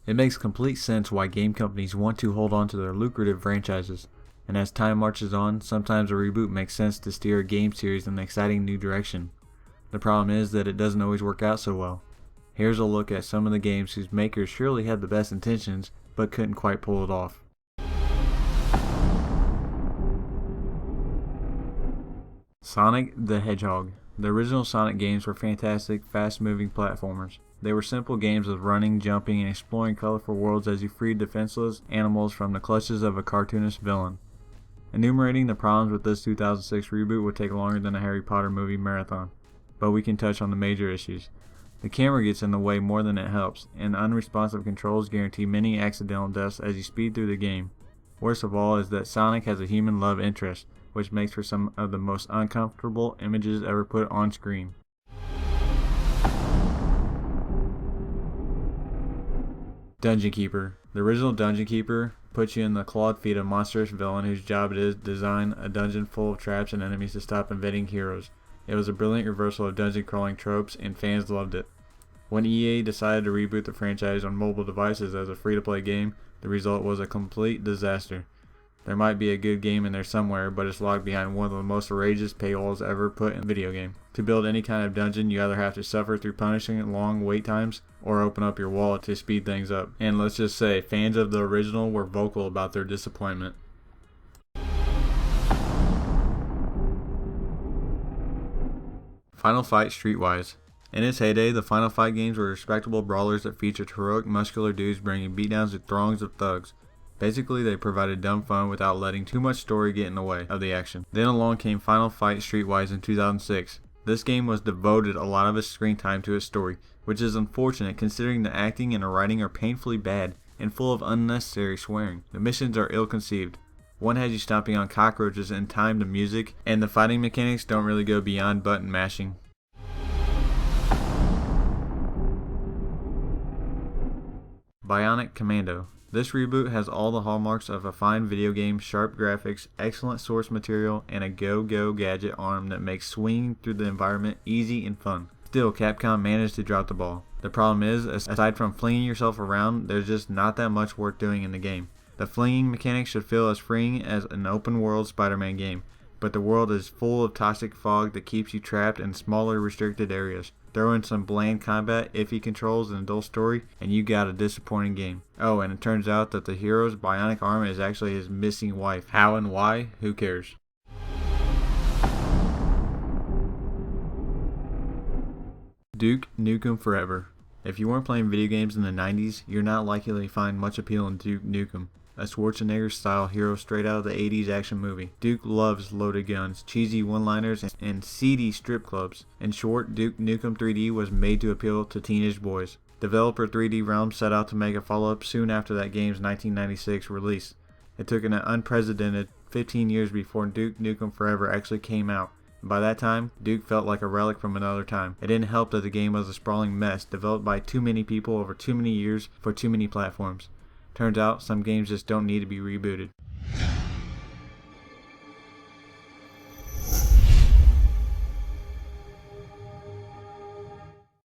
It makes complete sense why game companies want to hold on to their lucrative franchises, and as time marches on, sometimes a reboot makes sense to steer a game series in an exciting new direction. The problem is that it doesn't always work out so well. Here's a look at some of the games whose makers surely had the best intentions, but couldn't quite pull it off. Sonic the Hedgehog. The original Sonic games were fantastic, fast-moving platformers. They were simple games of running, jumping, and exploring colorful worlds as you freed defenseless animals from the clutches of a cartoonish villain. Enumerating the problems with this 2006 reboot would take longer than a Harry Potter movie marathon, but we can touch on the major issues. The camera gets in the way more than it helps, and unresponsive controls guarantee many accidental deaths as you speed through the game. Worst of all is that Sonic has a human love interest, which makes for some of the most uncomfortable images ever put on screen. Dungeon Keeper. The original Dungeon Keeper puts you in the clawed feet of a monstrous villain whose job it is to design a dungeon full of traps and enemies to stop invading heroes. It was a brilliant reversal of dungeon crawling tropes, and fans loved it. When EA decided to reboot the franchise on mobile devices as a free-to-play game, the result was a complete disaster. There might be a good game in there somewhere, but it's locked behind one of the most outrageous paywalls ever put in a video game. To build any kind of dungeon, you either have to suffer through punishing long wait times, or open up your wallet to speed things up. And let's just say, fans of the original were vocal about their disappointment. Final Fight Streetwise. In its heyday, the Final Fight games were respectable brawlers that featured heroic, muscular dudes bringing beatdowns to throngs of thugs. Basically, they provided dumb fun without letting too much story get in the way of the action. Then along came Final Fight Streetwise in 2006. This game was devoted a lot of its screen time to its story, which is unfortunate considering the acting and the writing are painfully bad and full of unnecessary swearing. The missions are ill-conceived. One has you stomping on cockroaches in time to music, and the fighting mechanics don't really go beyond button mashing. Bionic Commando. This reboot has all the hallmarks of a fine video game, sharp graphics, excellent source material, and a go-go gadget arm that makes swinging through the environment easy and fun. Still, Capcom managed to drop the ball. The problem is, aside from flinging yourself around, there's just not that much worth doing in the game. The flinging mechanic should feel as freeing as an open-world Spider-Man game, but the world is full of toxic fog that keeps you trapped in smaller, restricted areas. Throw in some bland combat, iffy controls, and a dull story, and you got a disappointing game. Oh, and it turns out that the hero's bionic arm is actually his missing wife. How and why? Who cares? Duke Nukem Forever. If you weren't playing video games in the 90s, you're not likely to find much appeal in Duke Nukem, a Schwarzenegger-style hero straight out of the 80s action movie. Duke loves loaded guns, cheesy one-liners, and seedy strip clubs. In short, Duke Nukem 3D was made to appeal to teenage boys. Developer 3D Realms set out to make a follow-up soon after that game's 1996 release. It took an unprecedented 15 years before Duke Nukem Forever actually came out. By that time, Duke felt like a relic from another time. It didn't help that the game was a sprawling mess developed by too many people over too many years for too many platforms. Turns out, some games just don't need to be rebooted.